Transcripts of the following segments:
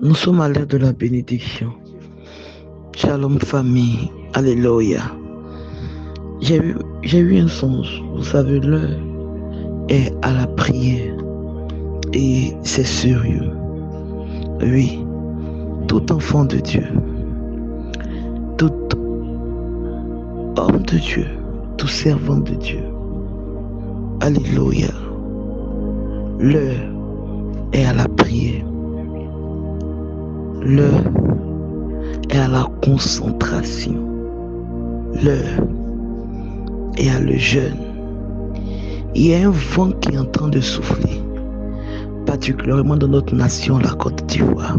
Nous sommes à l'ère de la bénédiction. Shalom famille, alléluia. J'ai eu un songe. Vous savez, l'heure est à la prière et c'est sérieux. Oui, tout enfant de Dieu, tout homme de Dieu, tout servant de Dieu, alléluia. L'heure est à la prière. L'heure est à la concentration. L'heure est à le jeûne. Il y a un vent qui est en train de souffler, particulièrement dans notre nation, la Côte d'Ivoire.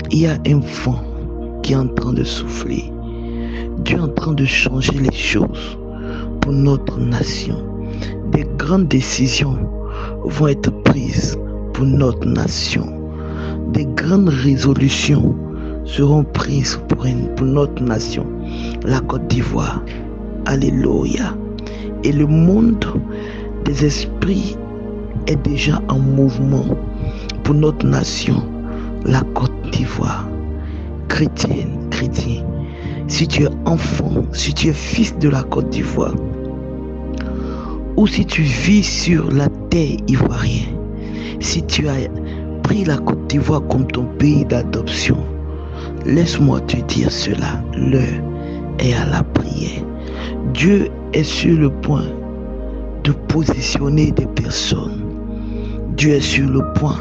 Il y a un vent qui est en train de souffler. Dieu est en train de changer les choses pour notre nation. Des grandes décisions vont être prises pour notre nation. Des grandes résolutions seront prises pour notre nation, la Côte d'Ivoire. Alléluia. Et le monde des esprits est déjà en mouvement pour notre nation, la Côte d'Ivoire. Chrétienne, chrétien, si tu es enfant, si tu es fils de la Côte d'Ivoire, ou si tu vis sur la terre ivoirienne, si tu as pris la Côte d'Ivoire comme ton pays d'adoption, laisse-moi te dire cela, l'heure est à la prière. Dieu est sur le point de positionner des personnes. Dieu est sur le point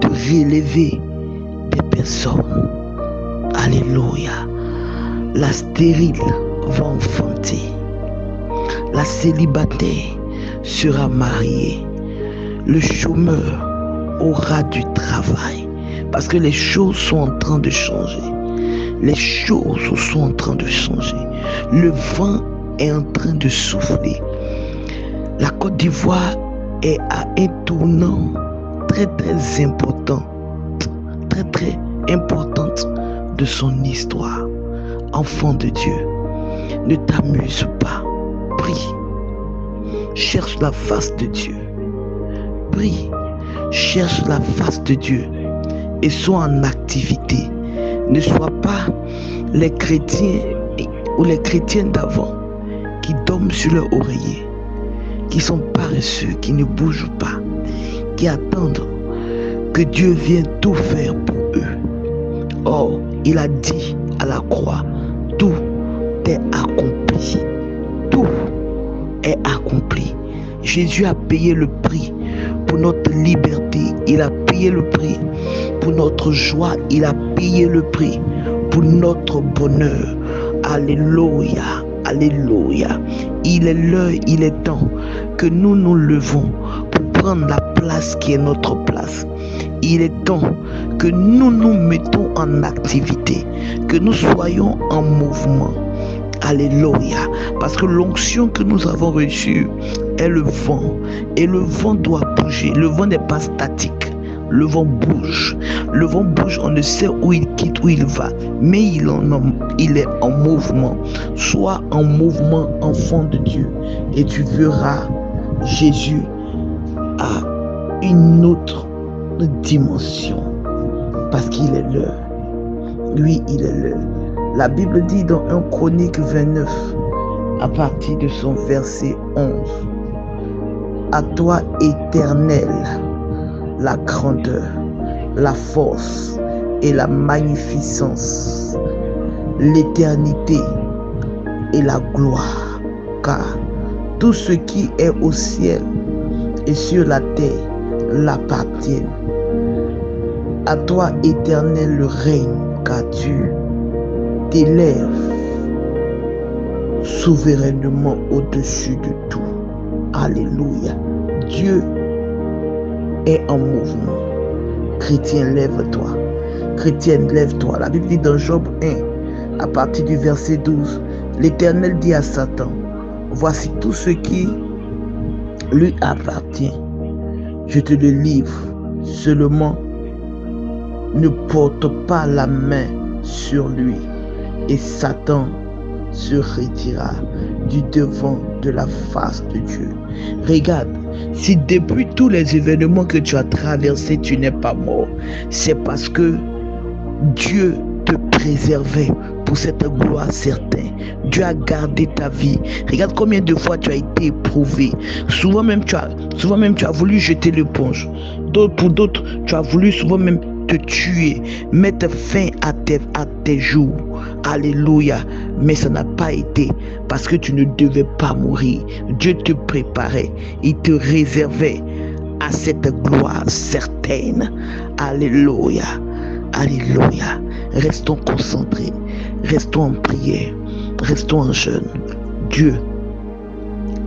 de relever des personnes. Alléluia. La stérile va enfanter. La célibataire sera mariée. Le chômeur aura du travail. Parce que les choses sont en train de changer. Les choses sont en train de changer. Le vent est en train de souffler. La Côte d'Ivoire est à un tournant très important. Très importante de son histoire. Enfant de Dieu, ne t'amuse pas. Prie. Cherche la face de Dieu. Prie. Cherche la face de Dieu. Et sois en activité. Ne sois pas les chrétiens ou les chrétiennes d'avant qui dorment sur leur oreiller, qui sont paresseux, qui ne bougent pas, qui attendent que Dieu vienne tout faire pour eux. Or, il a dit à la croix, tout est accompli. Tout est accompli. Jésus a payé le prix pour notre liberté. Il a payé le prix pour notre joie. Il a payé le prix pour notre bonheur. Alléluia. Alléluia. Il est l'heure, il est temps que nous nous levons pour prendre la place qui est notre place. Il est temps que nous nous mettons en activité, que nous soyons en mouvement. Alléluia. Parce que l'onction que nous avons reçue est le vent. Et le vent doit bouger. Le vent n'est pas statique. Le vent bouge. Le vent bouge, on ne sait où il quitte, où il va. Mais il est en mouvement. Sois en mouvement, enfant de Dieu. Et tu verras Jésus à une autre dimension. Parce qu'il est l'heure. Lui, il est l'heure. La Bible dit dans 1 Chronique 29, à partir de son verset 11, à toi, Éternel, la grandeur, la force et la magnificence, l'éternité et la gloire, car tout ce qui est au ciel et sur la terre l'appartiennent. À toi, Éternel, le règne, car tu t'élèves souverainement au-dessus de tout. Alléluia. Dieu est en mouvement. Chrétien, lève-toi. Chrétienne, lève-toi. La Bible dit dans Job 1, à partir du verset 12, l'Éternel dit à Satan, voici tout ce qui lui appartient. Je te le livre. Seulement, ne porte pas la main sur lui. Et Satan se retira du devant de la face de Dieu. Regarde, Si depuis tous les événements que tu as traversés, tu n'es pas mort, c'est parce que Dieu te préservait pour cette gloire certaine. Dieu a gardé ta vie. Regarde combien de fois tu as été éprouvé. Souvent même tu as voulu jeter l'éponge. Pour d'autres, tu as voulu souvent même te tuer, mettre fin à tes jours. Alléluia. Mais ça n'a pas été parce que tu ne devais pas mourir. Dieu te préparait. Il te réservait à cette gloire certaine. Alléluia. Alléluia. Restons concentrés. Restons en prière. Restons en jeûne. Dieu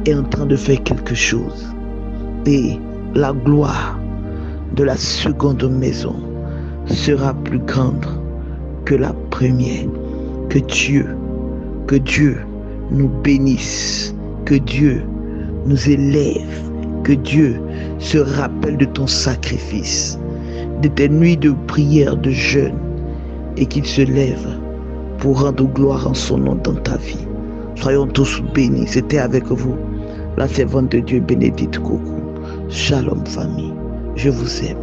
est en train de faire quelque chose. Et la gloire de la seconde maison sera plus grande que la première. Que Dieu nous bénisse. Que Dieu nous élève. Que Dieu se rappelle de ton sacrifice, de tes nuits de prière, de jeûne, et qu'il se lève pour rendre gloire en son nom dans ta vie. Soyons tous bénis. C'était avec vous la servante de Dieu Bénédicte Coucou. Shalom famille. Je vous aime.